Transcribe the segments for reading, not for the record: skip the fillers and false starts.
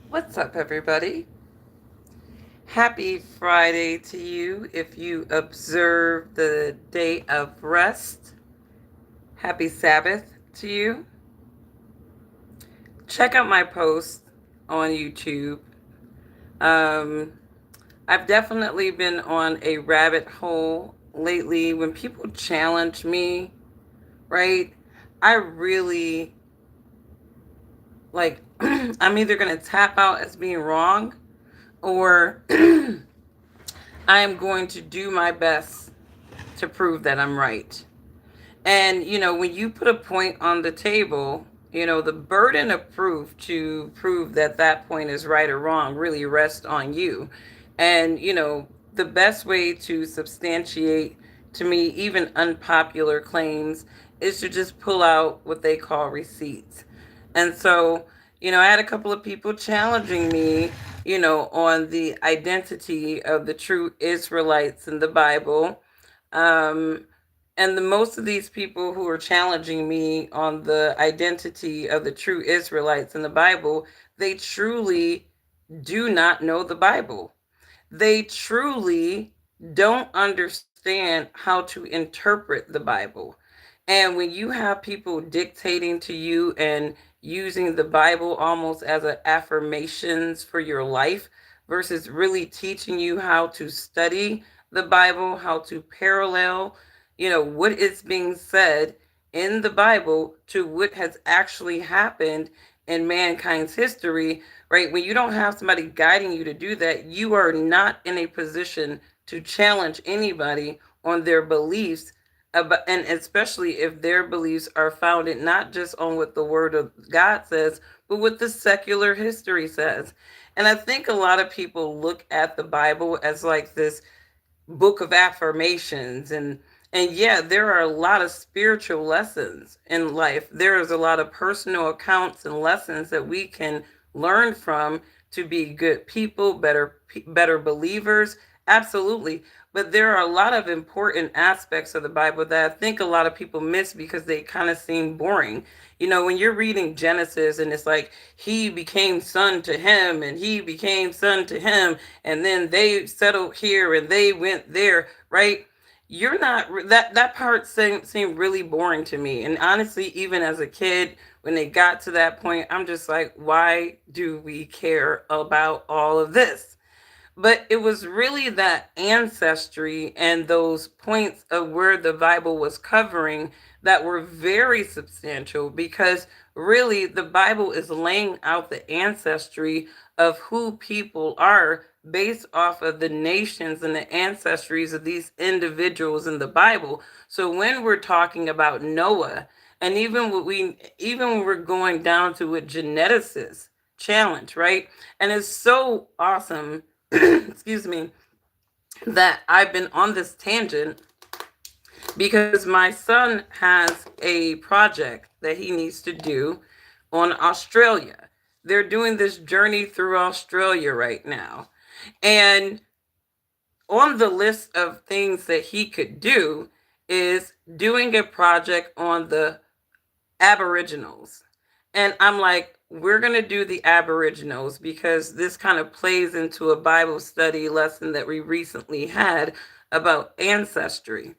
What's up, everybody? Happy Friday to you if you observe the day of rest. Happy Sabbath to you. Check out my post on YouTube. Um, I've definitely been on a rabbit hole lately. When people challenge me, right, I really like, I'm either going to tap out as being wrong or I am going to do my best to prove that I'm right. And, when you put a point on the table, the burden of proof to prove that that point is right or wrong really rests on you. And, the best way to substantiate, to me, even unpopular claims is to just pull out what they call receipts. And so, I had a couple of people challenging me, on the identity of the true Israelites in the Bible. Um, and the most of these people who are challenging me on the identity of the true Israelites in the Bible, they truly do not know the Bible. They truly don't understand how to interpret the Bible. And when you have people dictating to you and using the Bible almost as an affirmations for your life versus really teaching you how to study the Bible, how to parallel, what is being said in the Bible to what has actually happened in mankind's history, right? When you don't have somebody guiding you to do that, you are not in a position to challenge anybody on their beliefs about, and especially if their beliefs are founded not just on what the word of God says, but what the secular history says. And I think a lot of people look at the Bible as like this book of affirmations, and yeah, there are a lot of spiritual lessons in life. There is a lot of personal accounts and lessons that we can learn from to be good people, better believers. Absolutely. But there are a lot of important aspects of the Bible that I think a lot of people miss because they kind of seem boring. When you're reading Genesis and it's like he became son to him and he became son to him, and then they settled here and they went there, right? You're not that part seemed really boring to me. And honestly, even as a kid, when they got to that point, I'm just like, why do we care about all of this? But it was really that ancestry and those points of where the Bible was covering that were very substantial, because really the Bible is laying out the ancestry of who people are based off of the nations and the ancestries of these individuals in the Bible. So when we're talking about Noah, and even when we're going down to a geneticist challenge, right? And it's so awesome excuse me, that I've been on this tangent because my son has a project that he needs to do on Australia. They're doing this journey through Australia right now. And on the list of things that he could do is doing a project on the Aboriginals. And I'm like, we're going to do the Aboriginals because this kind of plays into a Bible study lesson that we recently had about ancestry.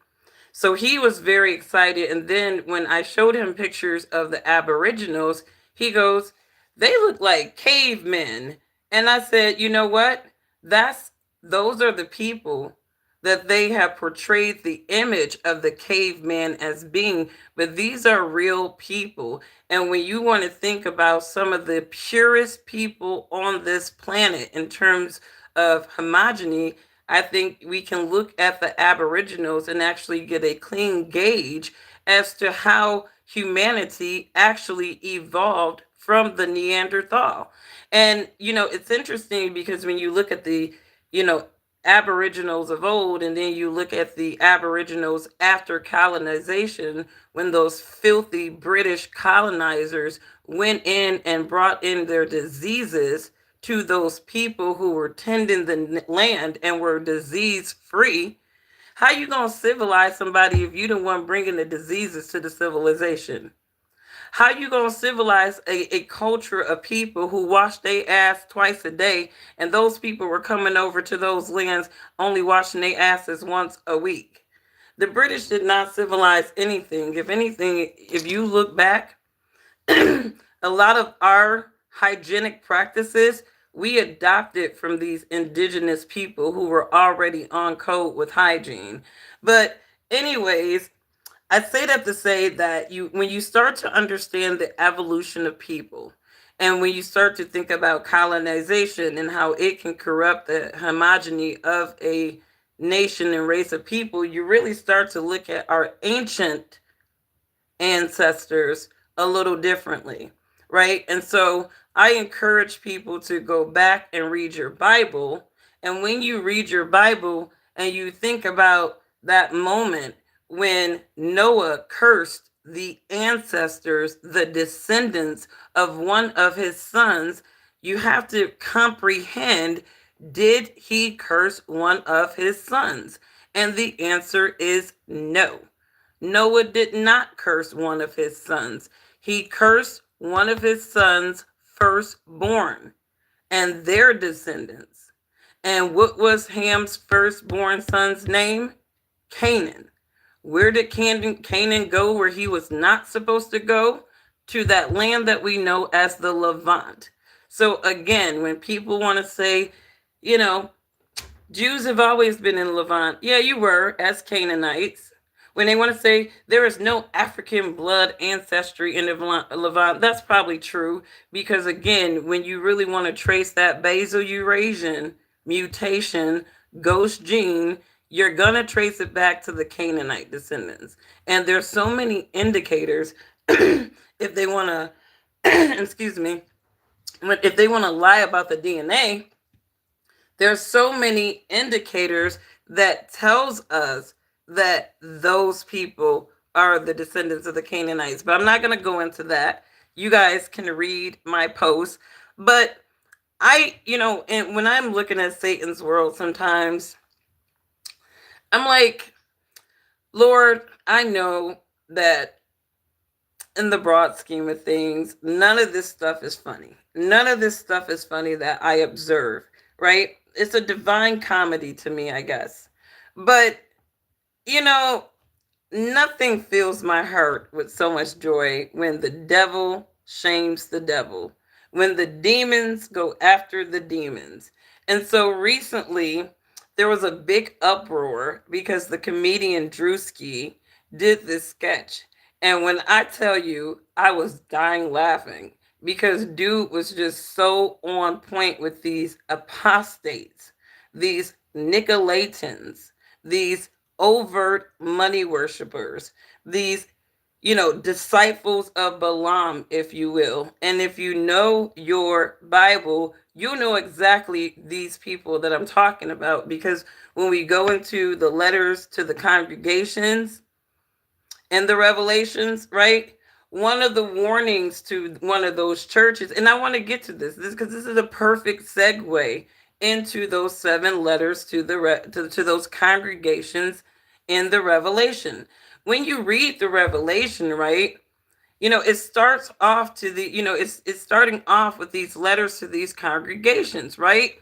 So he was very excited. And then when I showed him pictures of the Aboriginals, he goes, they look like cavemen. And I said, you know what? That's those are the people that they have portrayed the image of the caveman as being, but these are real people. And when you want to think about some of the purest people on this planet in terms of homogeny, I think we can look at the Aboriginals and actually get a clean gauge as to how humanity actually evolved from the Neanderthal. And, it's interesting because when you look at the, you know, Aboriginals of old, and then you look at the Aboriginals after colonization, when those filthy British colonizers went in and brought in their diseases to those people who were tending the land and were disease free. How you gonna civilize somebody if you the one bringing the diseases to the civilization? How you gonna civilize a culture of people who wash their ass twice a day, and those people were coming over to those lands only washing their asses once a week? The British did not civilize anything. If anything, if you look back, a lot of our hygienic practices we adopted from these indigenous people who were already on code with hygiene. But anyways, I say that to say that you when you start to understand the evolution of people, and when you start to think about colonization and how it can corrupt the homogeny of a nation and race of people, you really start to look at our ancient ancestors a little differently, right? And so I encourage people to go back and read your Bible. And when you read your Bible and you think about that moment when Noah cursed the ancestors, the descendants of one of his sons, you have to comprehend, did he curse one of his sons? And the answer is no. Noah did not curse one of his sons. He cursed one of his sons' firstborn and their descendants. And what was Ham's firstborn son's name? Canaan. Where did Canaan go where he was not supposed to go? To that land that we know as the Levant. So again, when people want to say, you know, Jews have always been in Levant. Yeah, you were as Canaanites. When they want to say there is no African blood ancestry in the Levant, that's probably true because, again, when you really want to trace that basal Eurasian mutation, ghost gene, you're going to trace it back to the Canaanite descendants. And there's so many indicators if they want to, excuse me, if they want to lie about the DNA, there's so many indicators that tells us that those people are the descendants of the Canaanites. But I'm not going to go into that. You guys can read my post. But and when I'm looking at Satan's world sometimes, I'm like, Lord, I know that in the broad scheme of things, none of this stuff is funny. None of this stuff is funny that I observe, right? It's a divine comedy to me, I guess. But, you know, nothing fills my heart with so much joy when the devil shames the devil, when the demons go after the demons. And so recently, there was a big uproar because the comedian Druski did this sketch. And when I tell you, I was dying laughing because dude was just so on point with these apostates, these Nicolaitans, these overt money worshipers, these, disciples of Balaam, if you will. And if you know your Bible, you know exactly these people that I'm talking about because when we go into the letters to the congregations and the revelations, right? One of the warnings to one of those churches, and I want to get to this because this is a perfect segue into those 7 letters to to those congregations in the Revelation. When you read the Revelation, right, it starts off to it's starting off with these letters to these congregations, right?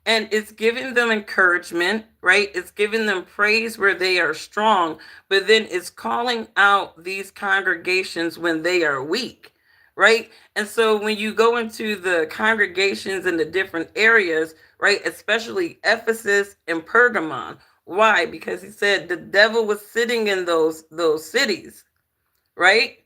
And it's giving them encouragement, right? It's giving them praise where they are strong, but then it's calling out these congregations when they are weak, right? And so when you go into the congregations in the different areas, right, especially Ephesus and Pergamon, why? Because he said the devil was sitting in those cities, right?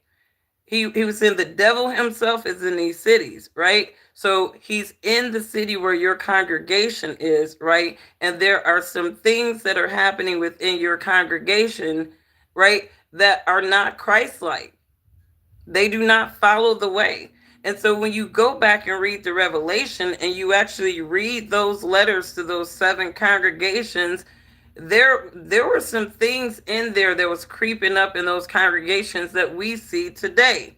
He was saying the devil himself is in these cities, right? So he's in the city where your congregation is, right? And there are some things that are happening within your congregation, right, that are not Christ-like. They do not follow the way. And so when you go back and read the Revelation and you actually read those letters to those 7 congregations, there were some things in there that was creeping up in those congregations that we see today.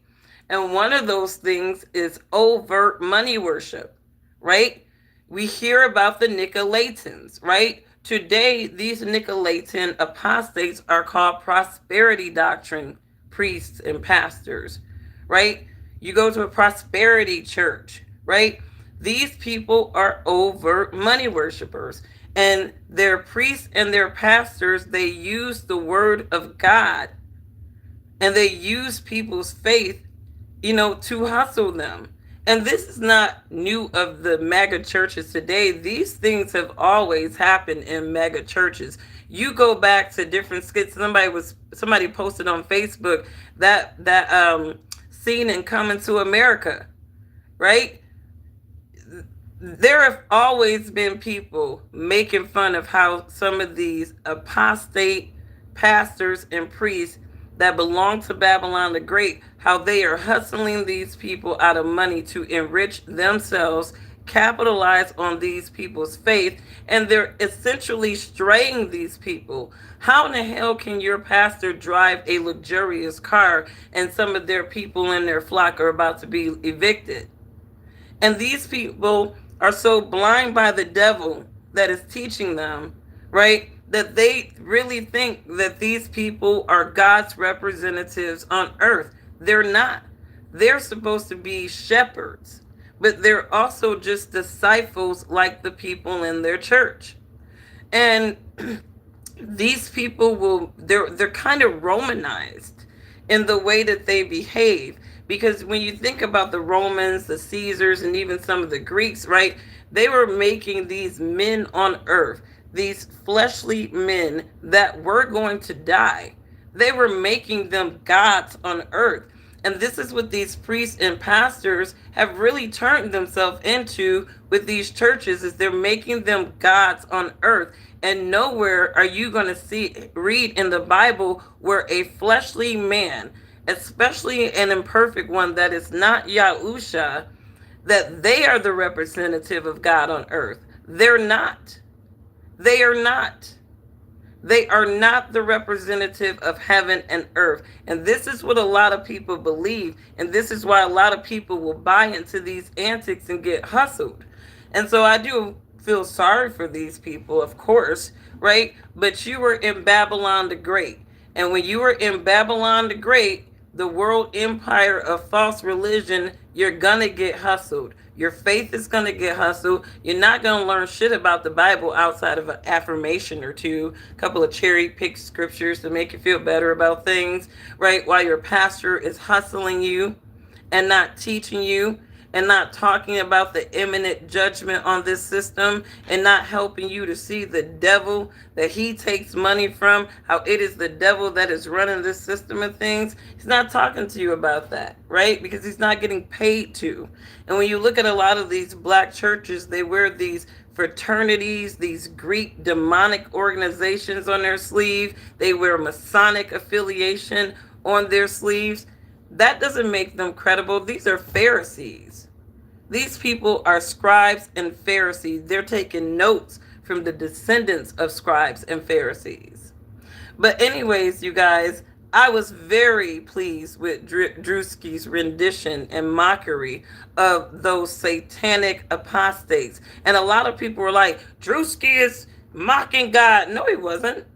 And one of those things is overt money worship, right? We hear about the Nicolaitans, right? Today, these Nicolaitan apostates are called prosperity doctrine priests and pastors, right? You go to a prosperity church, right? These people are over money worshipers. And their priests and their pastors, they use the word of God and they use people's faith, to hustle them. And this is not new of the mega churches today. These things have always happened in mega churches. You go back to different skits. Somebody posted on Facebook that scene in Coming to America, right? There have always been people making fun of how some of these apostate pastors and priests that belong to Babylon the Great, how they are hustling these people out of money to enrich themselves, capitalize on these people's faith, and they're essentially straying these people. How in the hell can your pastor drive a luxurious car and some of their people in their flock are about to be evicted? And these people are so blind by the devil that is teaching them, right? That they really think that these people are God's representatives on earth. They're not. They're supposed to be shepherds, but they're also just disciples like the people in their church. And these people they're kind of Romanized in the way that they behave, because when you think about the Romans, the Caesars, and even some of the Greeks, right, they were making these men on earth, these fleshly men that were going to die, they were making them gods on earth. And this is what these priests and pastors have really turned themselves into with these churches, is they're making them gods on earth. And nowhere are you going to read in the Bible where a fleshly man, especially an imperfect one that is not Yahusha, that they are the representative of God on earth. They're not. They are not. They are not the representative of heaven and earth. And this is what a lot of people believe. And this is why a lot of people will buy into these antics and get hustled. And so I do feel sorry for these people, of course, right? But you were in Babylon the Great. And when you were in Babylon the Great, the world empire of false religion, you're going to get hustled. Your faith is going to get hustled. You're not going to learn shit about the Bible outside of an affirmation or two, a couple of cherry picked scriptures to make you feel better about things, right? While your pastor is hustling you and not teaching you and not talking about the imminent judgment on this system and not helping you to see the devil that he takes money from, how it is the devil that is running this system of things. He's not talking to you about that, right? Because he's not getting paid to. And when you look at a lot of these black churches, they wear these fraternities, these Greek demonic organizations on their sleeve. They wear Masonic affiliation on their sleeves. That doesn't make them credible. These are Pharisees. These people are scribes and Pharisees. They're taking notes from the descendants of scribes and Pharisees. But anyways, you guys, I was very pleased with Druski's rendition and mockery of those satanic apostates. And a lot of people were like, Druski is mocking God. No, he wasn't.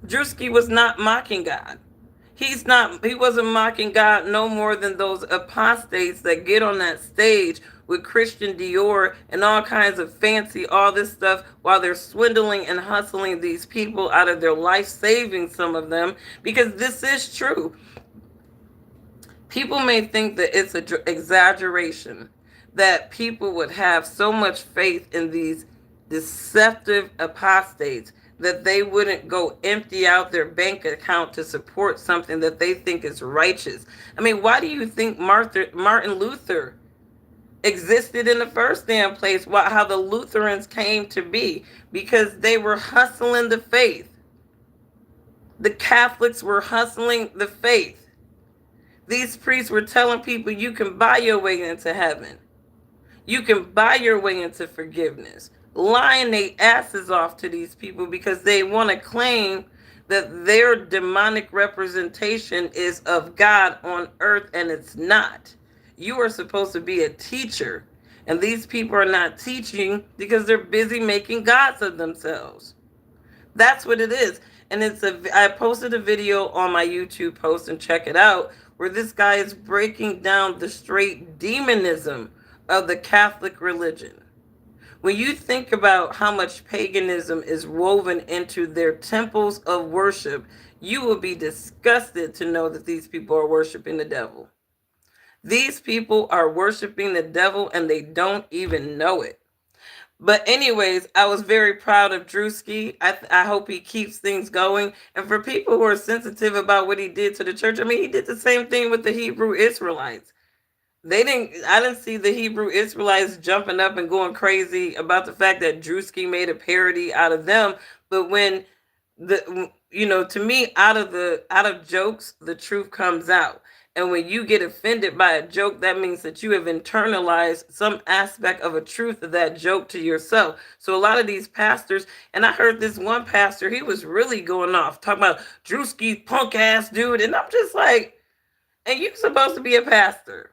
Druski was not mocking God. He wasn't mocking God no more than those apostates that get on that stage with Christian Dior and all kinds of fancy, all this stuff, while they're swindling and hustling these people out of their life savings, some of them, because this is true. People may think that it's an exaggeration that people would have so much faith in these deceptive apostates that they wouldn't go empty out their bank account to support something that they think is righteous. I mean, why do you think Martin Luther existed in the first damn place? How the Lutherans came to be? Because they were hustling the faith. The Catholics were hustling the faith. These priests were telling people you can buy your way into heaven. You can buy your way into forgiveness. Lying their asses off to these people because they want to claim that their demonic representation is of God on earth, and it's not. You are supposed to be a teacher, and these people are not teaching because they're busy making gods of themselves. That's what it is. And I posted a video on my YouTube post, and check it out, where this guy is breaking down the straight demonism of the Catholic religion. When you think about how much paganism is woven into their temples of worship, you will be disgusted to know that these people are worshiping the devil. These people are worshiping the devil and they don't even know it. But anyways, I was very proud of Druski. I hope he keeps things going. And for people who are sensitive about what he did to the church, I mean, he did the same thing with the Hebrew Israelites. I didn't see the Hebrew Israelites jumping up and going crazy about the fact that Druski made a parody out of them. But when to me, out of jokes, the truth comes out. And when you get offended by a joke, that means that you have internalized some aspect of a truth of that joke to yourself. So a lot of these pastors, and I heard this one pastor, he was really going off, talking about Druski's punk ass dude. And I'm just like, and you're supposed to be a pastor.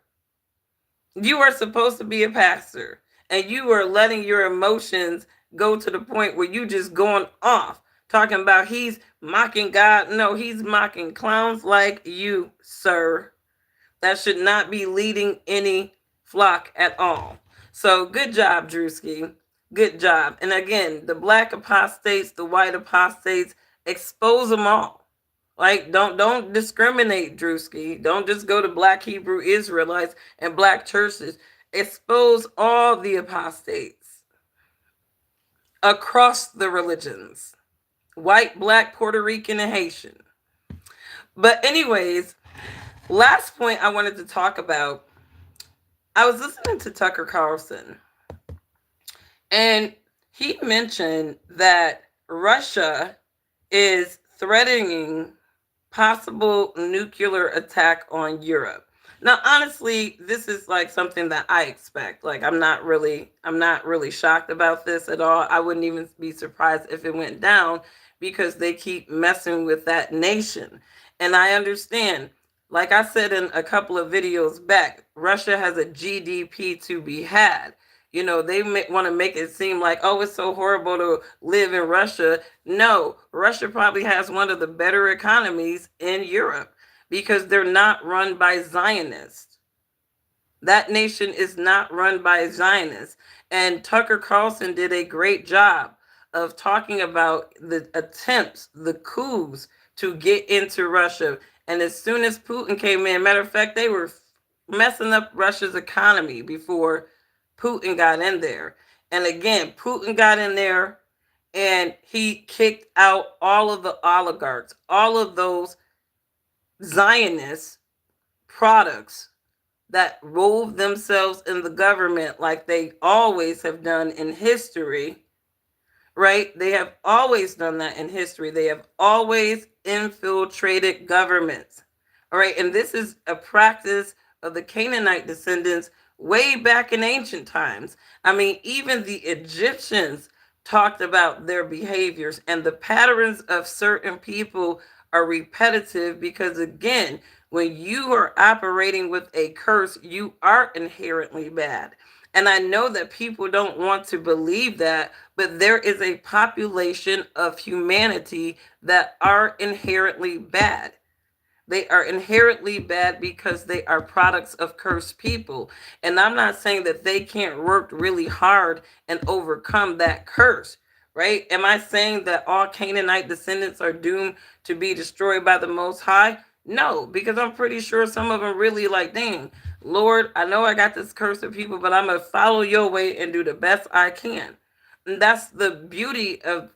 You are supposed to be a pastor. And you are letting your emotions go to the point where you just going off, talking about he's mocking God. No, he's mocking clowns like you, sir. That should not be leading any flock at all. So good job, Druski. Good job. And again, the black apostates, the white apostates, expose them all. Like, don't discriminate, Druski. Don't just go to black Hebrew Israelites and black churches. Expose all the apostates across the religions. White, black, Puerto Rican, and Haitian. But anyways, last point I wanted to talk about. I was listening to Tucker Carlson, and he mentioned that Russia is threatening possible nuclear attack on Europe. Now, honestly, this is like something that I expect. Like, I'm not really shocked about this at all. I wouldn't even be surprised if it went down because they keep messing with that nation. And I understand, like I said in a couple of videos back, Russia has a GDP to be had. They want to make it seem like, oh, it's so horrible to live in Russia. No, Russia probably has one of the better economies in Europe because they're not run by Zionists. That nation is not run by Zionists. And Tucker Carlson did a great job of talking about the attempts, the coups to get into Russia. And as soon as Putin came in, matter of fact, they were messing up Russia's economy before Putin got in there. And again, Putin got in there and he kicked out all of the oligarchs, all of those Zionist products that rove themselves in the government like they always have done in history, right? They have always done that in history. They have always infiltrated governments, all right? And this is a practice of the Canaanite descendants way back in ancient times. I mean, even the Egyptians talked about their behaviors, and the patterns of certain people are repetitive because, again, when you are operating with a curse, you are inherently bad. And I know that people don't want to believe that, but there is a population of humanity that are inherently bad. They are inherently bad because they are products of cursed people. And I'm not saying that they can't work really hard and overcome that curse, right? Am I saying that all Canaanite descendants are doomed to be destroyed by the Most High? No, because I'm pretty sure some of them really like, dang, Lord, I know I got this curse of people, but I'm going to follow your way and do the best I can. And that's the beauty of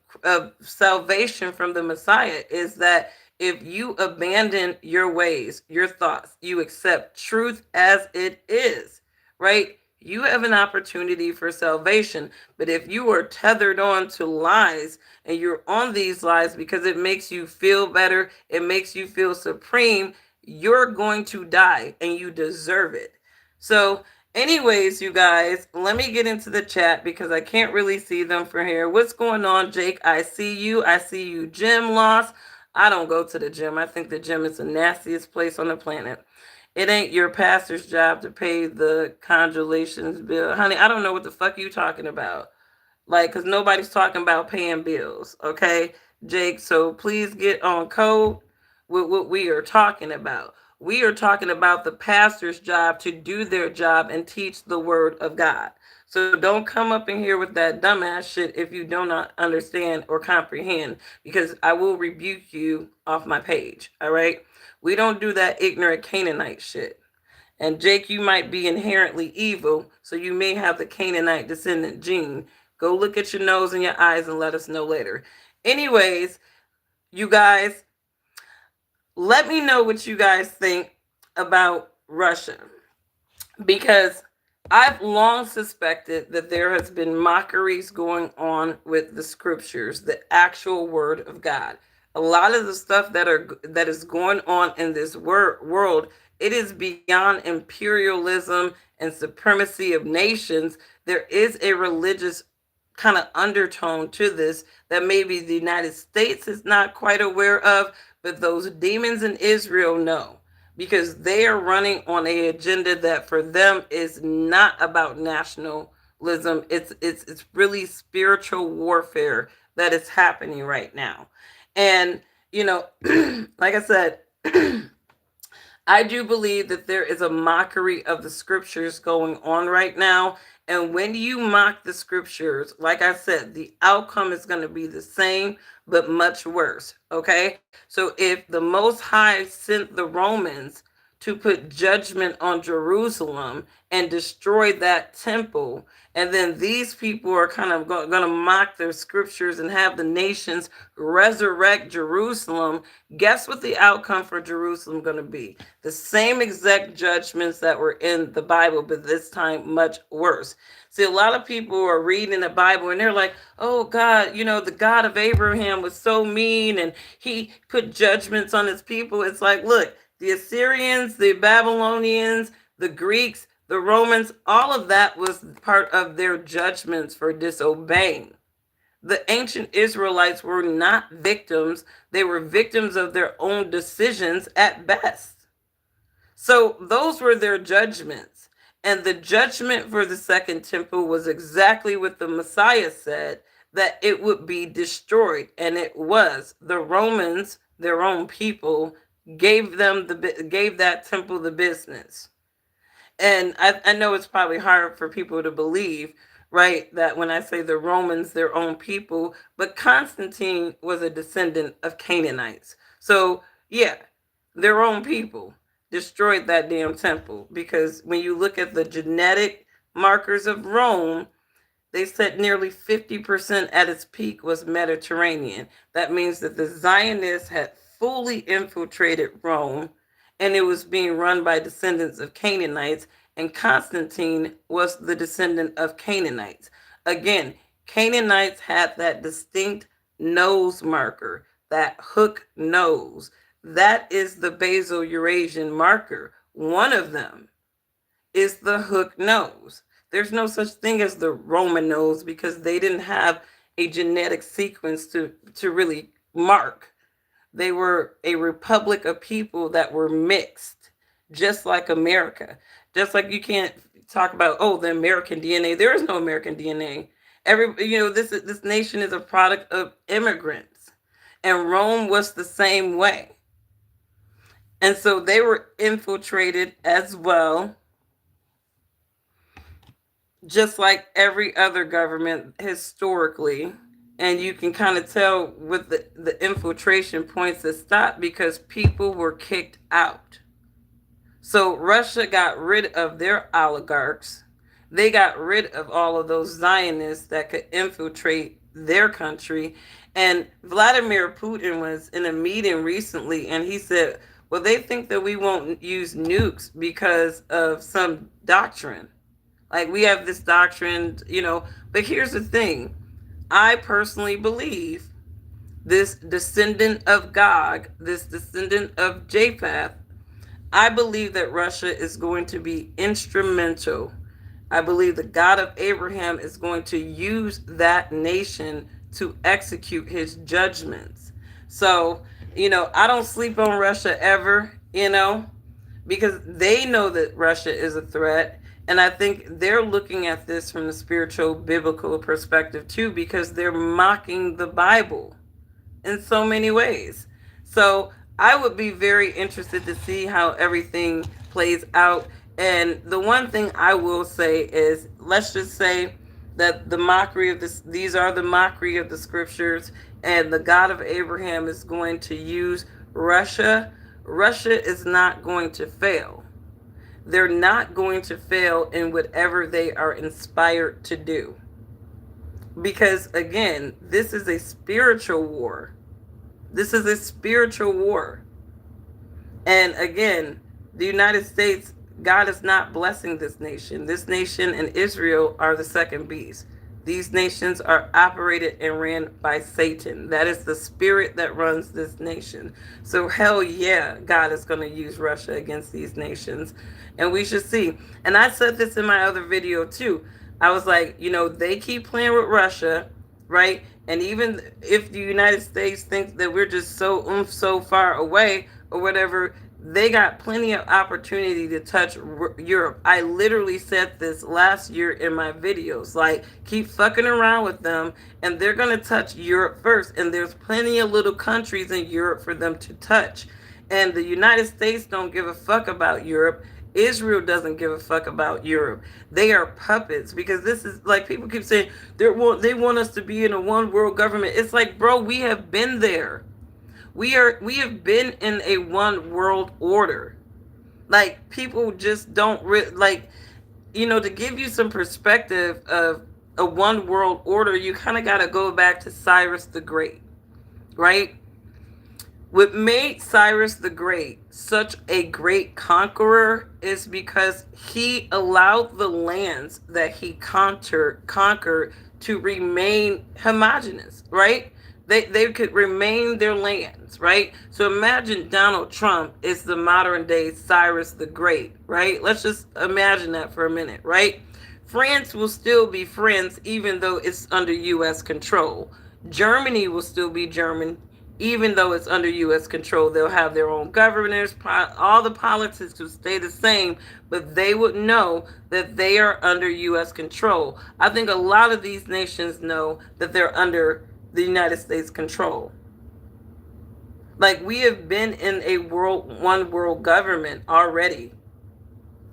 salvation from the Messiah, is that if you abandon your ways, your thoughts, you accept truth as it is, right? You have an opportunity for salvation. But if you are tethered on to lies and you're on these lies because it makes you feel better, it makes you feel supreme, you're going to die and you deserve it. So anyways, you guys, let me get into the chat because I can't really see them from here. What's going on, Jake? I see you. I see you, Jim Loss. I don't go to the gym. I think the gym is the nastiest place on the planet. It ain't your pastor's job to pay the conjurations bill. Honey, I don't know what the fuck you talking about. Like, because nobody's talking about paying bills, okay, Jake? So please get on code with what we are talking about. We are talking about the pastor's job to do their job and teach the word of God. So don't come up in here with that dumbass shit if you do not understand or comprehend, because I will rebuke you off my page. All right. We don't do that ignorant Canaanite shit. And Jake, you might be inherently evil, so you may have the Canaanite descendant gene. Go look at your nose and your eyes and let us know later. Anyways, you guys, let me know what you guys think about Russia, because I've long suspected that there has been mockeries going on with the scriptures, the actual word of God. A lot of the stuff that is going on in this world, it is beyond imperialism and supremacy of nations. There is a religious kind of undertone to this that maybe the United States is not quite aware of, but those demons in Israel know, because they are running on a agenda that for them is not about nationalism. It's really spiritual warfare that is happening right now. And you know, like I said, I do believe that there is a mockery of the scriptures going on right now. And when you mock the scriptures, like I said, the outcome is going to be the same, but much worse. Okay. So if the Most High sent the Romans to put judgment on Jerusalem and destroy that temple, and then these people are kind of going to mock their scriptures and have the nations resurrect Jerusalem, guess what the outcome for Jerusalem going to be? The same exact judgments that were in the Bible, but this time much worse. See, a lot of people are reading the Bible and they're like, oh God, the God of Abraham was so mean and he put judgments on his people. It's like, look, the Assyrians, the Babylonians, the Greeks, the Romans, all of that was part of their judgments for disobeying. The ancient Israelites were not victims. They were victims of their own decisions at best. So those were their judgments. And the judgment for the second temple was exactly what the Messiah said, that it would be destroyed. And it was. The Romans, their own people, gave that temple the business. And I know it's probably hard for people to believe, right, that when I say the Romans, their own people, but Constantine was a descendant of Canaanites. So, yeah, their own people destroyed that damn temple, because when you look at the genetic markers of Rome, they said nearly 50% at its peak was Mediterranean. That means that the Zionists had fully infiltrated Rome, and it was being run by descendants of Canaanites, and Constantine was the descendant of Canaanites. Again, Canaanites had that distinct nose marker, that hook nose. That is the basal Eurasian marker. One of them is the hook nose. There's no such thing as the Roman nose, because they didn't have a genetic sequence to really mark. They were a republic of people that were mixed, just like America. Just like you can't talk about, oh, the American DNA. There is no American DNA. This nation is a product of immigrants, and Rome was the same way. And so they were infiltrated as well, just like every other government historically. And you can kind of tell with the infiltration points that stopped because people were kicked out. So Russia got rid of their oligarchs. They got rid of all of those Zionists that could infiltrate their country. And Vladimir Putin was in a meeting recently, and he said, well, they think that we won't use nukes because of some doctrine. Like, we have this doctrine, but here's the thing. I personally believe this descendant of Gog, this descendant of Japheth, I believe that Russia is going to be instrumental. I believe the God of Abraham is going to use that nation to execute his judgments. So, I don't sleep on Russia ever, because they know that Russia is a threat. And I think they're looking at this from the spiritual, biblical perspective too, because they're mocking the Bible in so many ways. So I would be very interested to see how everything plays out. And the one thing I will say is, let's just say that the mockery of this, these are the mockery of the scriptures, and the God of Abraham is going to use Russia. Russia is not going to fail. They're not going to fail in whatever they are inspired to do. Because again, this is a spiritual war. This is a spiritual war. And again, the United States, God is not blessing this nation. This nation and Israel are the second beast. These nations are operated and ran by Satan. That is the spirit that runs this nation. So, hell yeah, God is going to use Russia against these nations. And we should see. And I said this in my other video too. I was like, they keep playing with Russia, right? And even if the United States thinks that we're just so far away or whatever, they got plenty of opportunity to touch Europe. I literally said this last year in my videos. Like, keep fucking around with them, and they're going to touch Europe first. And there's plenty of little countries in Europe for them to touch. And the United States don't give a fuck about Europe. Israel doesn't give a fuck about Europe. They are puppets, because this is like, people keep saying they want us to be in a one world government. It's like, bro, we have been there. We have been in a one world order. Like, people just don't like, to give you some perspective of a one world order, you kind of got to go back to Cyrus the Great, right? What made Cyrus the Great such a great conqueror is because he allowed the lands that he conquered to remain homogenous, right? They could remain their lands, right? So imagine Donald Trump is the modern day Cyrus the Great, right? Let's just imagine that for a minute, right? France will still be France even though it's under US control. Germany will still be German even though it's under US control. They'll have their own governors, all the politics will stay the same, but they would know that they are under US control. I think a lot of these nations know that they're under the United States control. Like, we have been in a one world government already.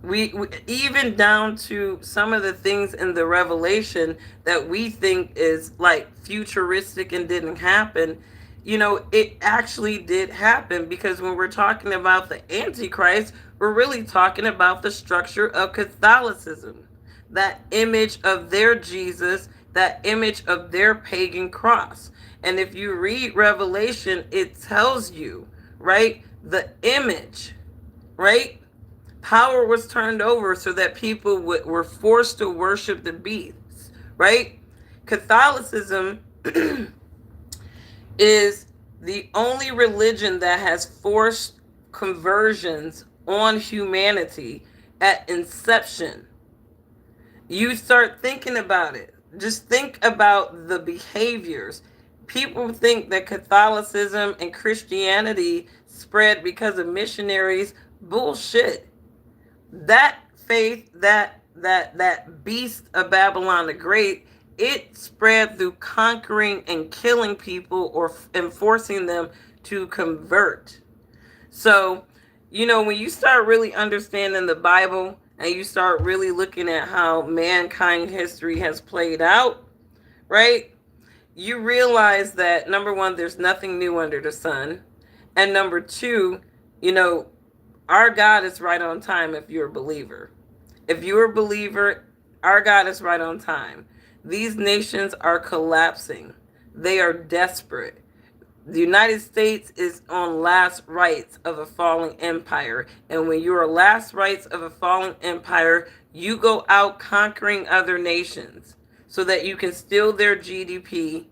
We even down to some of the things in the Revelation that we think is like futuristic and didn't happen, it actually did happen. Because when we're talking about the Antichrist, we're really talking about the structure of Catholicism, that image of their Jesus, that image of their pagan cross. And if you read Revelation, it tells you, right, the image, right? Power was turned over so that people were forced to worship the beasts, right? Catholicism is the only religion that has forced conversions on humanity at inception. You start thinking about it. Just think about the behaviors. People think that Catholicism and Christianity spread because of missionaries. Bullshit. That faith, that beast of Babylon the Great, it spread through conquering and killing people or enforcing them to convert. So, when you start really understanding the Bible and you start really looking at how mankind history has played out, right? You realize that, number one, there's nothing new under the sun. And number two, our God is right on time if you're a believer. If you're a believer, our God is right on time. These nations are collapsing. They are desperate. The United States is on last rites of a falling empire. And when you're last rites of a falling empire, you go out conquering other nations so that you can steal their GDP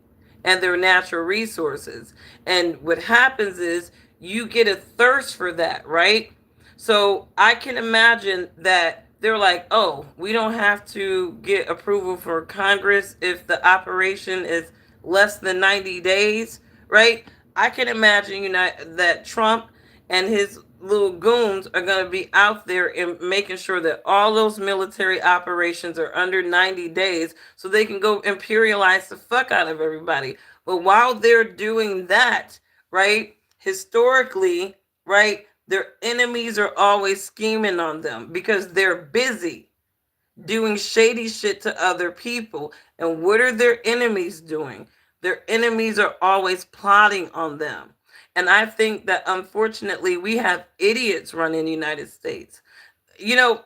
and their natural resources. And what happens is you get a thirst for that, right? So I can imagine that they're like, oh, we don't have to get approval for Congress if the operation is less than 90 days, right? I can imagine, that Trump and his little goons are going to be out there and making sure that all those military operations are under 90 days so they can go imperialize the fuck out of everybody. But while they're doing that, right, historically, right, their enemies are always scheming on them because they're busy doing shady shit to other people. And what are their enemies doing? Their enemies are always plotting on them. And I think that unfortunately we have idiots running the United States. You know,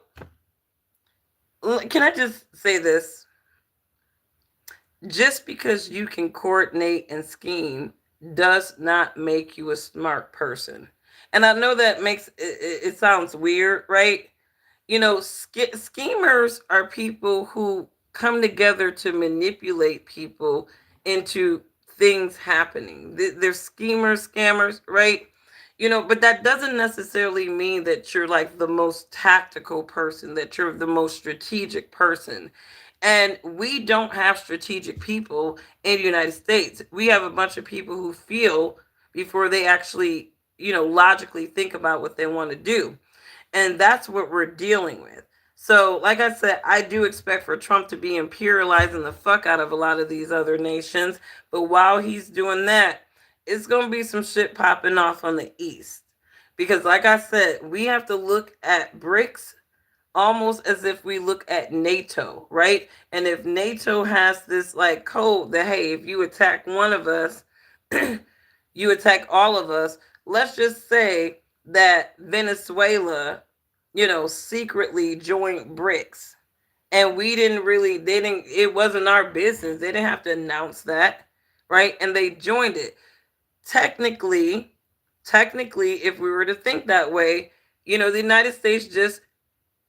can I just say this? Just because you can coordinate and scheme does not make you a smart person. And I know that makes it sounds weird, right? You know, schemers are people who come together to manipulate people into things happening. They're schemers, scammers, right? You know, but that doesn't necessarily mean that you're like the most tactical person, that you're the most strategic person. And we don't have strategic people in the United States. We have a bunch of people who feel before they actually, logically think about what they want to do. And that's what we're dealing with. So, like I said, I do expect for Trump to be imperializing the fuck out of a lot of these other nations. But while he's doing that, it's going to be some shit popping off on the East. Because, like I said, we have to look at BRICS almost as if we look at NATO, right? And if NATO has this like code that, hey, if you attack one of us, you attack all of us. Let's just say that Venezuela, secretly joined BRICS. And we didn't really, they didn't, it wasn't our business. They didn't have to announce that, right? And they joined it. Technically, if we were to think that way, the United States just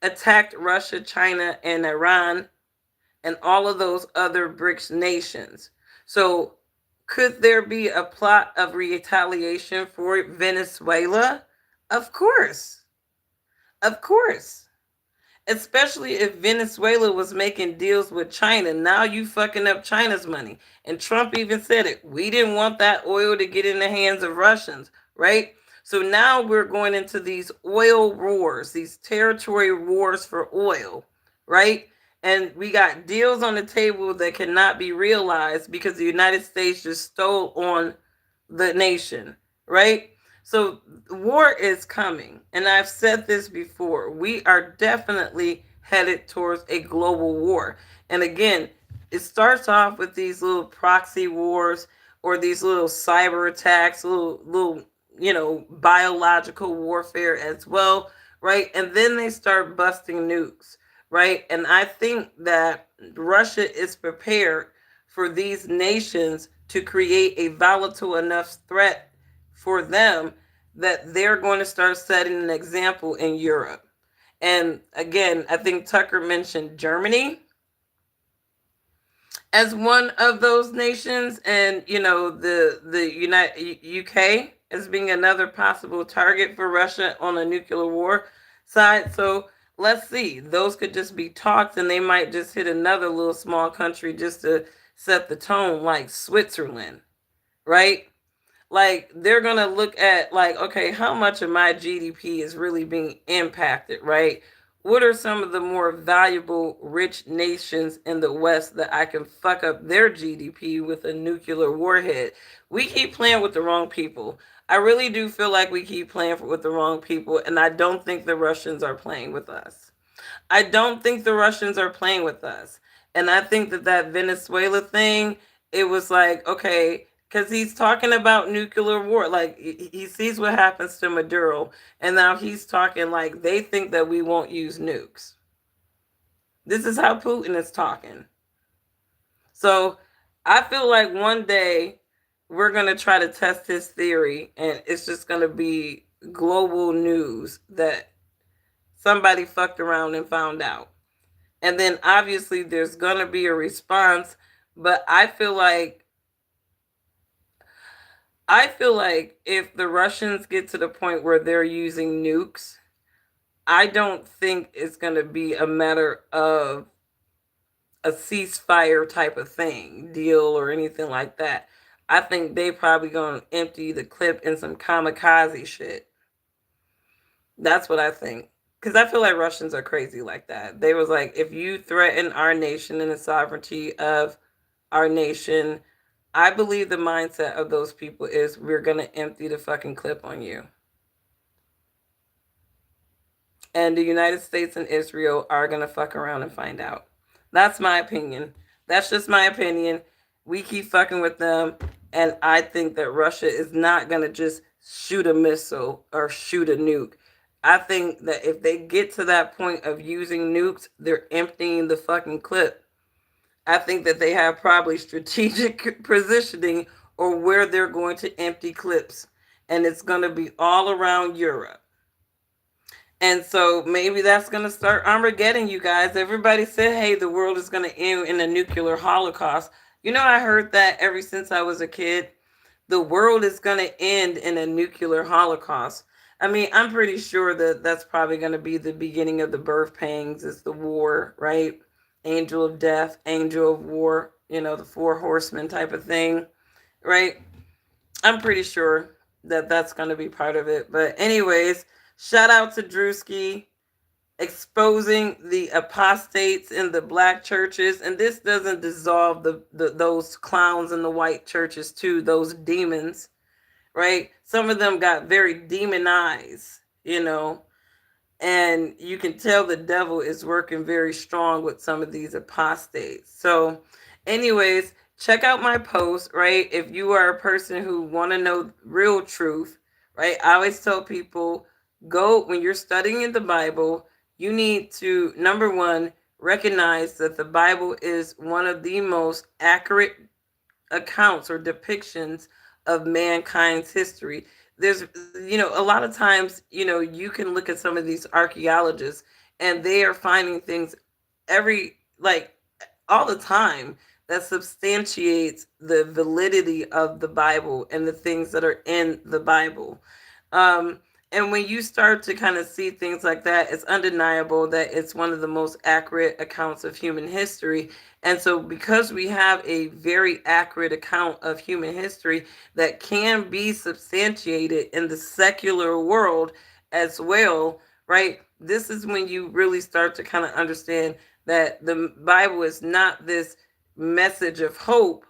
attacked Russia, China, and Iran, and all of those other BRICS nations. So, could there be a plot of retaliation for Venezuela? Of course. Of course. Especially if Venezuela was making deals with China. Now you fucking up China's money. And Trump even said it. We didn't want that oil to get in the hands of Russians, right? So now we're going into these oil wars, these territory wars for oil, right? And we got deals on the table that cannot be realized because the United States just stole on the nation, right? So war is coming. And I've said this before. We are definitely headed towards a global war. And again, it starts off with these little proxy wars or these little cyber attacks, little biological warfare as well, right? And then they start busting nukes, right? And I think that Russia is prepared for these nations to create a volatile enough threat for them that they're going to start setting an example in Europe. And again, I think Tucker mentioned Germany as one of those nations, and the United UK as being another possible target for Russia on a nuclear war side. So let's see. Those could just be talks, and they might just hit another little small country just to set the tone, like Switzerland, right? Like they're gonna look at like, okay, how much of my GDP is really being impacted, right? What are some of the more valuable rich nations in the West that I can fuck up their GDP with a nuclear warhead? We keep playing with the wrong people. I really do feel like we keep playing with the wrong people, and I don't think the Russians are playing with us. I don't think the Russians are playing with us. And I think that Venezuela thing, it was like, okay, because he's talking about nuclear war. Like, he sees what happens to Maduro, and now he's talking like they think that we won't use nukes. This is how Putin is talking. So I feel like one day we're going to try to test his theory, and it's just going to be global news that somebody fucked around and found out. And then obviously there's going to be a response, but I feel like if the Russians get to the point where they're using nukes, I don't think it's going to be a matter of a ceasefire type of thing, deal or anything like that. I think they probably going to empty the clip in some kamikaze shit. That's what I think. Because I feel like Russians are crazy like that. They was like, if you threaten our nation and the sovereignty of our nation, I believe the mindset of those people is we're going to empty the fucking clip on you. And the United States and Israel are going to fuck around and find out. That's my opinion. That's just my opinion. We keep fucking with them. And I think that Russia is not going to just shoot a missile or shoot a nuke. I think that if they get to that point of using nukes, they're emptying the fucking clip. I think that they have probably strategic positioning or where they're going to empty clips. And it's going to be all around Europe. And so maybe that's going to start Armageddon, you guys. Everybody said, hey, the world is going to end in a nuclear holocaust. You know, I heard that ever since I was a kid. The world is going to end in a nuclear holocaust. I mean, I'm pretty sure that that's probably going to be the beginning of the birth pangs. It's the war, right? Angel of death, angel of war, you know, the four horsemen type of thing, right? I'm pretty sure that that's going to be part of it. But anyways, shout out to Druski exposing the apostates in the black churches. And this doesn't dissolve those clowns in the white churches too, those demons, right? Some of them got very demonized, you know, and you can tell the devil is working very strong with some of these apostates. So anyways, check out my post, right? If you are a person who want to know real truth, right? I always tell people, go when you're studying in the Bible, you need to, number one, recognize that the Bible is one of the most accurate accounts or depictions of mankind's history. There's, you know, a lot of times, you know, you can look at some of these archaeologists and they are finding things every, like, all the time that substantiates the validity of the Bible and the things that are in the Bible. Um, and when you start to kind of see things like that, it's undeniable that it's one of the most accurate accounts of human history. And so, because we have a very accurate account of human history that can be substantiated in the secular world as well, right? This is when you really start to kind of understand that the Bible is not this message of hope.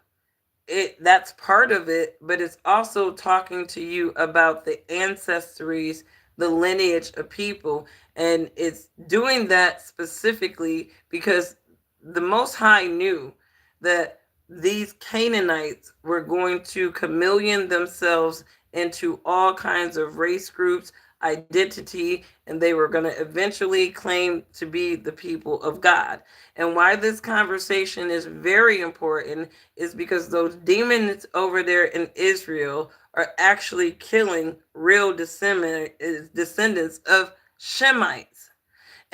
That's part of it, but it's also talking to you about the ancestries, the lineage of people, and it's doing that specifically because the Most High knew that these Canaanites were going to chameleon themselves into all kinds of race groups, identity, and they were going to eventually claim to be the people of God. And why this conversation is very important is because those demons over there in Israel are actually killing real descendants of Shemites.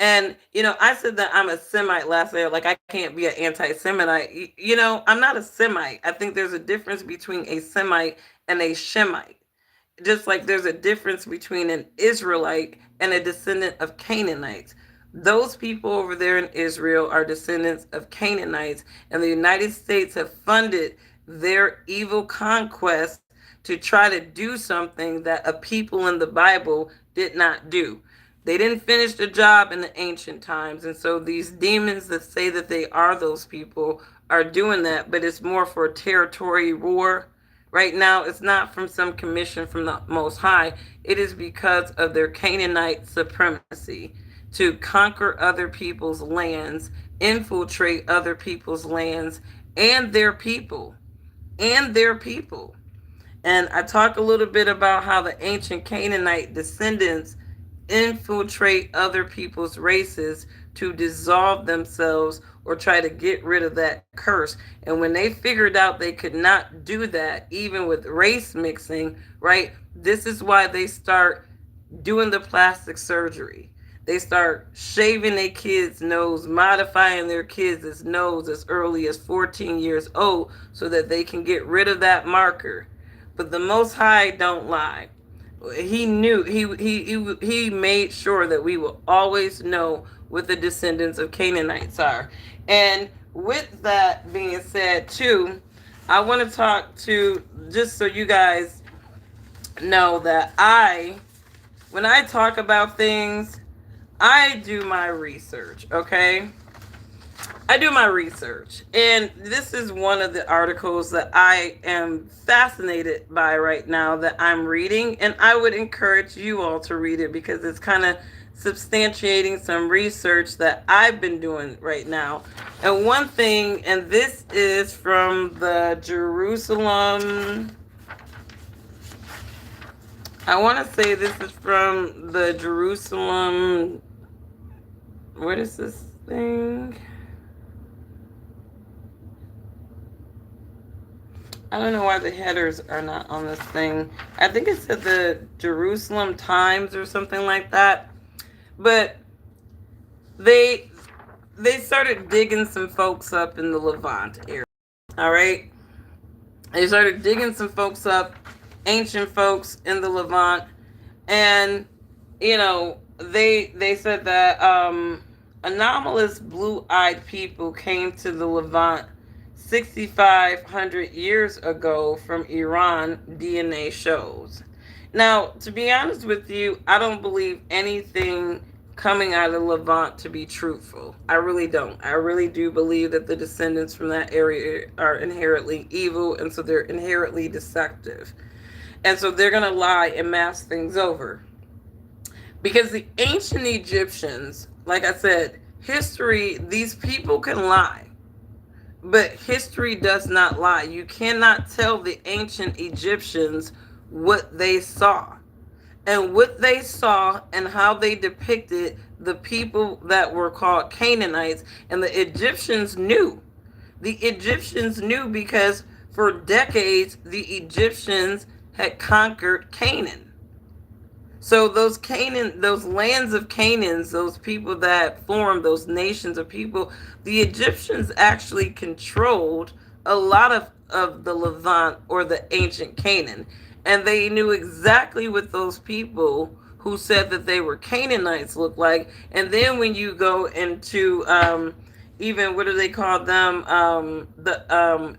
And, you know, I said that I'm a Semite last year, like I can't be an anti Semite. You know, I'm not a Semite. I think there's a difference between a Semite and a Shemite. Just like there's a difference between an Israelite and a descendant of Canaanites. Those people over there in Israel are descendants of Canaanites, and the United States have funded their evil conquest to try to do something that a people in the Bible did not do. They didn't finish the job in the ancient times, and so these demons that say that they are those people are doing that, but it's more for territory war. Right now, it's not from some commission from the Most High. It is because of their Canaanite supremacy to conquer other people's lands, infiltrate other people's lands, and their people. And their people. And I talk a little bit about how the ancient Canaanite descendants infiltrate other people's races to dissolve themselves or try to get rid of that curse. And when they figured out they could not do that, even with race mixing, right? This is why they start doing the plastic surgery. They start shaving their kids' nose, modifying their kids' nose as early as 14 years old so that they can get rid of that marker. But the Most High don't lie. He knew, he made sure that we will always know what the descendants of Canaanites are. And with that being said too, I want to talk to, just so you guys know that when I talk about things, I do my research, okay? I do my research, and this is one of the articles that I am fascinated by right now that I'm reading, and I would encourage you all to read it because it's kind of substantiating some research that I've been doing right now. And one thing, and this is from the Jerusalem, I want to say this is from the Jerusalem, what is this thing? I don't know why the headers are not on this thing. I think it said the Jerusalem Times or something like that. But they they started digging some folks up in the Levant area. All right. They started digging some folks up, ancient folks in the Levant, and they said that anomalous blue-eyed people came to the Levant 6,500 years ago from Iran, DNA shows. Now, to be honest with you, I don't believe anything coming out of Levant to be truthful. I really don't. I really do believe that the descendants from that area are inherently evil, and so they're inherently deceptive. And so they're going to lie and mask things over. Because the ancient Egyptians, like I said, history, these people can lie. But history does not lie. You cannot tell the ancient Egyptians what they saw. And what they saw and how they depicted the people that were called Canaanites. And the Egyptians knew. The Egyptians knew because for decades the Egyptians had conquered Canaan. So those Canaan, those lands of Canaans, those people that formed those nations of people, the Egyptians actually controlled a lot of the Levant or the ancient Canaan. And they knew exactly what those people who said that they were Canaanites looked like. And then when you go into even what do they call them?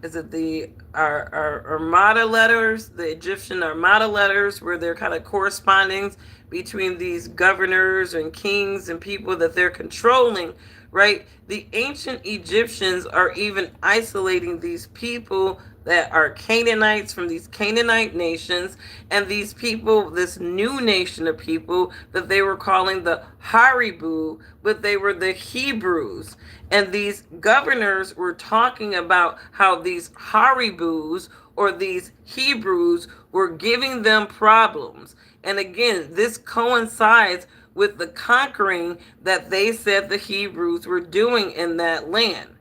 Is it the Armada letters, the Egyptian Armada letters, where they're kind of correspondings between these governors and kings and people that they're controlling, right? The ancient Egyptians are even isolating these people that are Canaanites from these Canaanite nations, and these people, this new nation of people that they were calling the Haribu, but they were the Hebrews. And these governors were talking about how these Haribus or these Hebrews were giving them problems. And again, this coincides with the conquering that they said the Hebrews were doing in that land.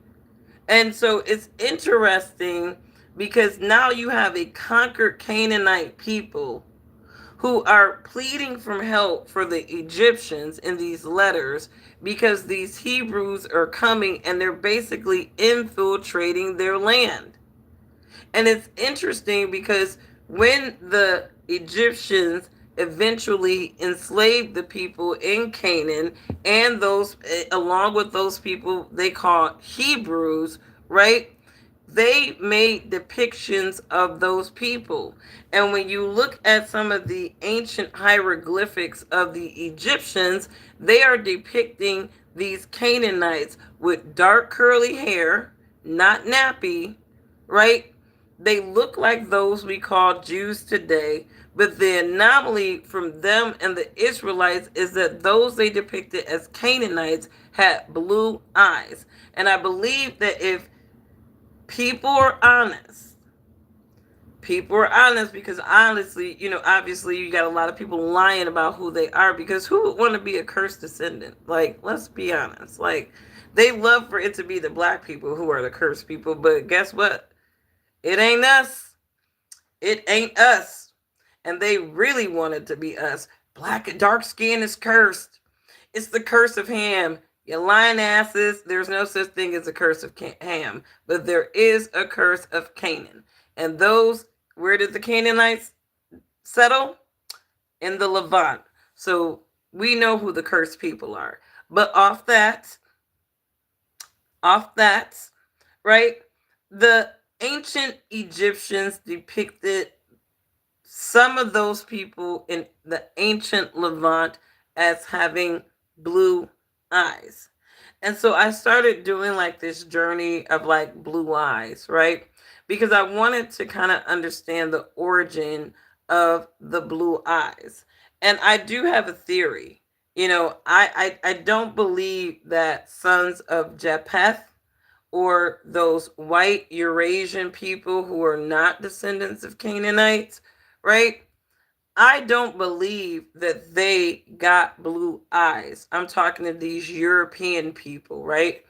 And so it's interesting because now you have a conquered Canaanite people who are pleading for help for the Egyptians in these letters because these Hebrews are coming and they're basically infiltrating their land. And it's interesting because when the Egyptians eventually enslaved the people in Canaan and those along with those people they call Hebrews, right? They made depictions of those people. And when you look at some of the ancient hieroglyphics of the Egyptians, they are depicting these Canaanites with dark curly hair, not nappy, right? They look like those we call Jews today, but the anomaly from them and the Israelites is that those they depicted as Canaanites had blue eyes. And I believe that if people are honest, people are honest because honestly, obviously you got a lot of people lying about who they are because who would want to be a cursed descendant? Like, let's be honest. Like, they love for it to be the black people who are the cursed people, but guess what? It ain't us. It ain't us. And they really want it to be us. Black and dark skin is cursed. It's the curse of Ham. You lying asses. There's no such thing as a curse of Ham, but there is a curse of Canaan. And those, where did the Canaanites settle? In the Levant. So we know who the cursed people are. But off that, right? The ancient Egyptians depicted some of those people in the ancient Levant as having blue eyes. And so I started doing like this journey of like blue eyes, right? Because I wanted to kind of understand the origin of the blue eyes. And I do have a theory. I don't believe that sons of Japheth, or those white Eurasian people who are not descendants of Canaanites, right? I don't believe that they got blue eyes. I'm talking to these European people, right?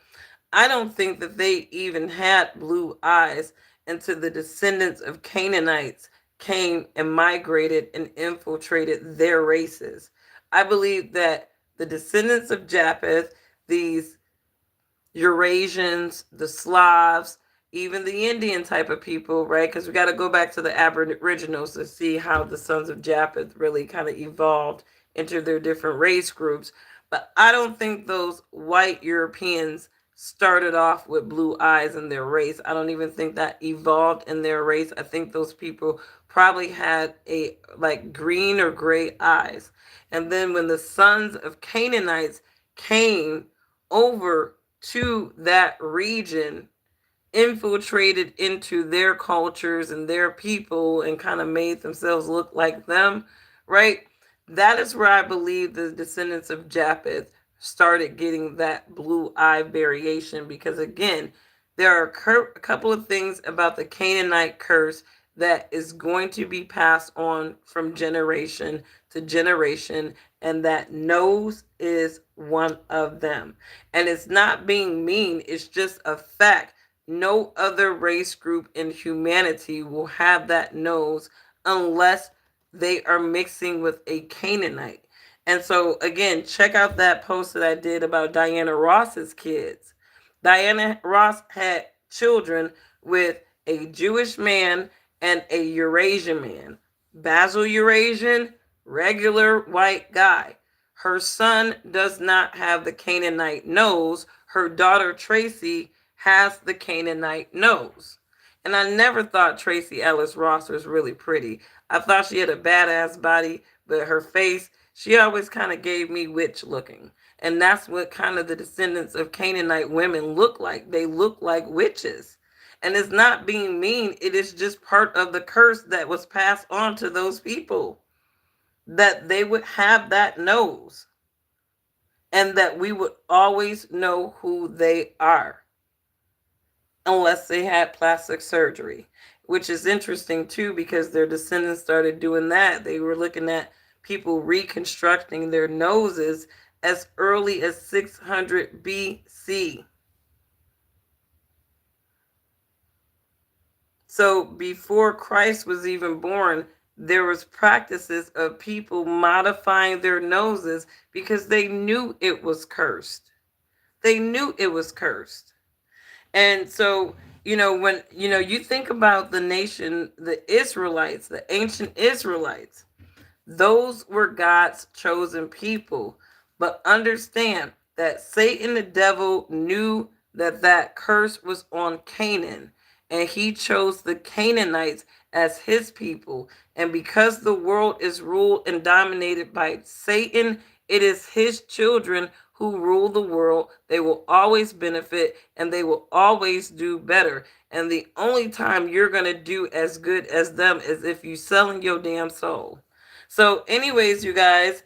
I don't think that they even had blue eyes until the descendants of Canaanites came and migrated and infiltrated their races. I believe that the descendants of Japheth, these Eurasians, the Slavs, even the Indian type of people, right? Because we got to go back to the Aboriginals to see how the sons of Japheth really kind of evolved into their different race groups. But I don't think those white Europeans started off with blue eyes in their race. I don't even think that evolved in their race. I think those people probably had a like green or gray eyes. And then when the sons of Canaanites came over to that region, infiltrated into their cultures and their people, and kind of made themselves look like them, right? That is where I believe the descendants of Japheth started getting that blue eye variation. Because again, there are a couple of things about the Canaanite curse that is going to be passed on from generation to generation, and that nose is one of them. And it's not being mean, it's just a fact. No other race group in humanity will have that nose unless they are mixing with a Canaanite. And so, again, check out that post that I did about Diana Ross's kids. Diana Ross had children with a Jewish man and a Eurasian man. Basil Eurasian, regular white guy. Her son does not have the Canaanite nose. Her daughter Tracy has the Canaanite nose. And I never thought Tracy Ellis Ross was really pretty. I thought she had a badass body, but her face, she always kind of gave me witch looking. And that's what kind of the descendants of Canaanite women look like. They look like witches. And it's not being mean, it is just part of the curse that was passed on to those people, that they would have that nose and that we would always know who they are unless they had plastic surgery, which is interesting too, because their descendants started doing that. They were looking at people reconstructing their noses as early as 600 BC. So before Christ was even born, there was practices of people modifying their noses because they knew it was cursed. They knew it was cursed. And so, when you think about the nation, the Israelites, the ancient Israelites, those were God's chosen people. But understand that Satan, the devil, knew that that curse was on Canaan, and he chose the Canaanites as his people. And because the world is ruled and dominated by Satan, it is his children who rule the world. They will always benefit and they will always do better. And the only time you're going to do as good as them is if you selling your damn soul. So, anyways, you guys,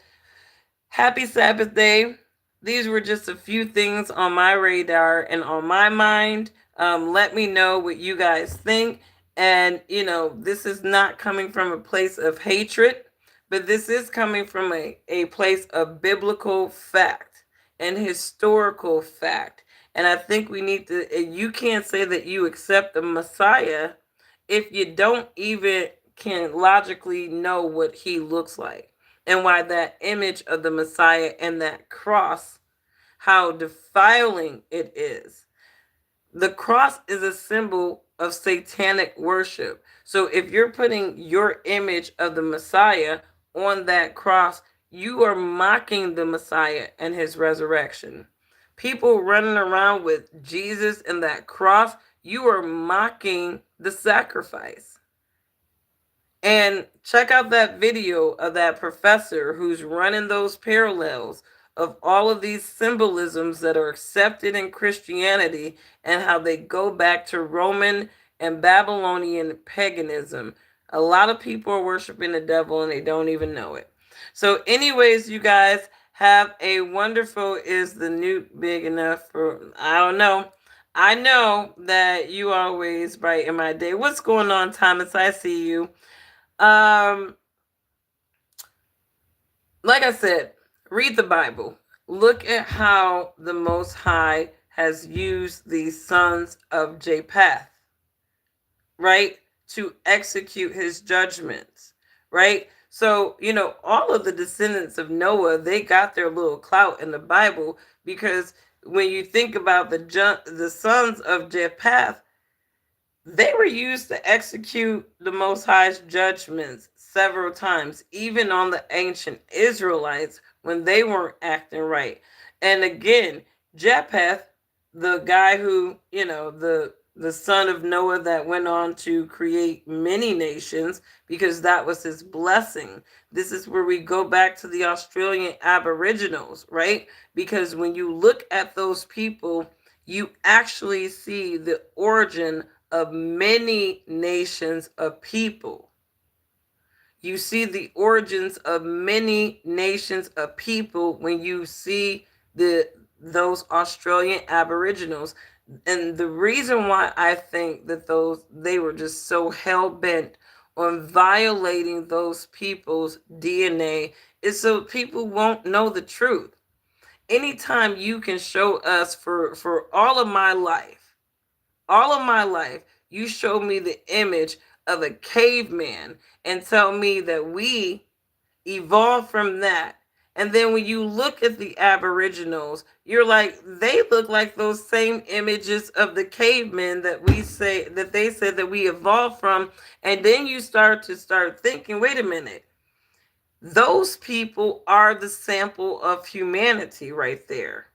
happy Sabbath day. These were just a few things on my radar and on my mind. Let me know what you guys think. And, this is not coming from a place of hatred, but this is coming from a place of biblical fact and historical fact. And I think we need to, you can't say that you accept the Messiah if you don't even can logically know what he looks like, and why that image of the Messiah and that cross, how defiling it is. The cross is a symbol of satanic worship. So if you're putting your image of the Messiah on that cross, you are mocking the Messiah and his resurrection. People running around with Jesus and that cross, you are mocking the sacrifice. And check out that video of that professor who's running those parallels of all of these symbolisms that are accepted in Christianity and how they go back to Roman and Babylonian paganism. A lot of people are worshiping the devil and they don't even know it. So, anyways, you guys have a wonderful. Is the nuke big enough for? I don't know. I know that you always brighten my day. What's going on, Thomas? I see you. Um, like I said, read the Bible. Look at how the Most High has used the sons of Japheth, right, to execute his judgments, right? So, all of the descendants of Noah, they got their little clout in the Bible because when you think about the sons of Japheth, they were used to execute the Most High's judgments several times, even on the ancient Israelites when they weren't acting right. And again, Japheth, the guy who, the son of Noah that went on to create many nations because that was his blessing. This is where we go back to the Australian Aboriginals, right? Because when you look at those people, you actually see the origin of many nations of people. You see the origins of many nations of people when you see those Australian Aboriginals. And the reason why I think that they were just so hell bent on violating those people's DNA is so people won't know the truth. Anytime you can show us for all of my life, you show me the image of a caveman and tell me that we evolved from that. And then when you look at the Aboriginals, you're like, they look like those same images of the cavemen that they said that we evolved from. And then you start thinking, wait a minute, those people are the sample of humanity right there.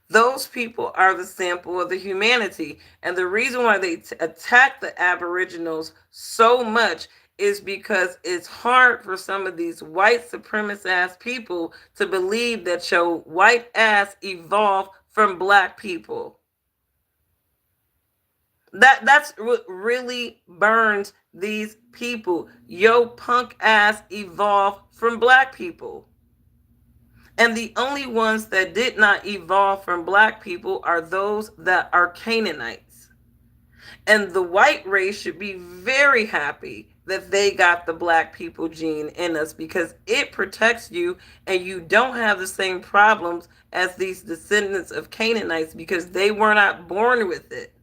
Those people are the sample of the humanity. And the reason why they attack the Aboriginals so much is because it's hard for some of these white supremacist ass people to believe that your white ass evolved from black people. That's what really burns these people. Yo punk ass evolved from black people. And the only ones that did not evolve from black people are those that are Canaanites. And the white race should be very happy that they got the black people gene in us because it protects you and you don't have the same problems as these descendants of Canaanites because they were not born with it.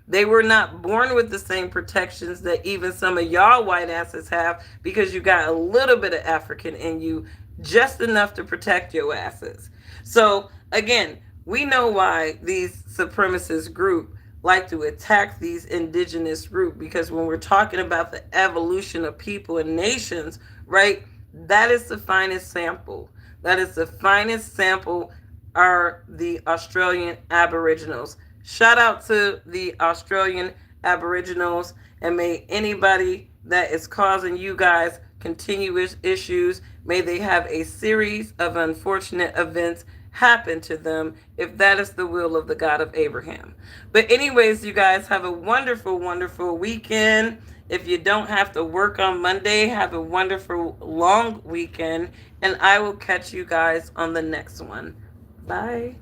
They were not born with the same protections that even some of y'all white asses have because you got a little bit of African in you, just enough to protect your asses. So, again, we know why these supremacist group like to attack these indigenous group because when we're talking about the evolution of people and nations, right, that is the finest sample. That is the finest sample are the Australian Aboriginals. Shout out to the Australian Aboriginals, and may anybody that is causing you guys continuous issues, may they have a series of unfortunate events happen to them if that is the will of the God of Abraham. But anyways, you guys have a wonderful, wonderful weekend. If you don't have to work on Monday, have a wonderful long weekend, and I will catch you guys on the next one. Bye.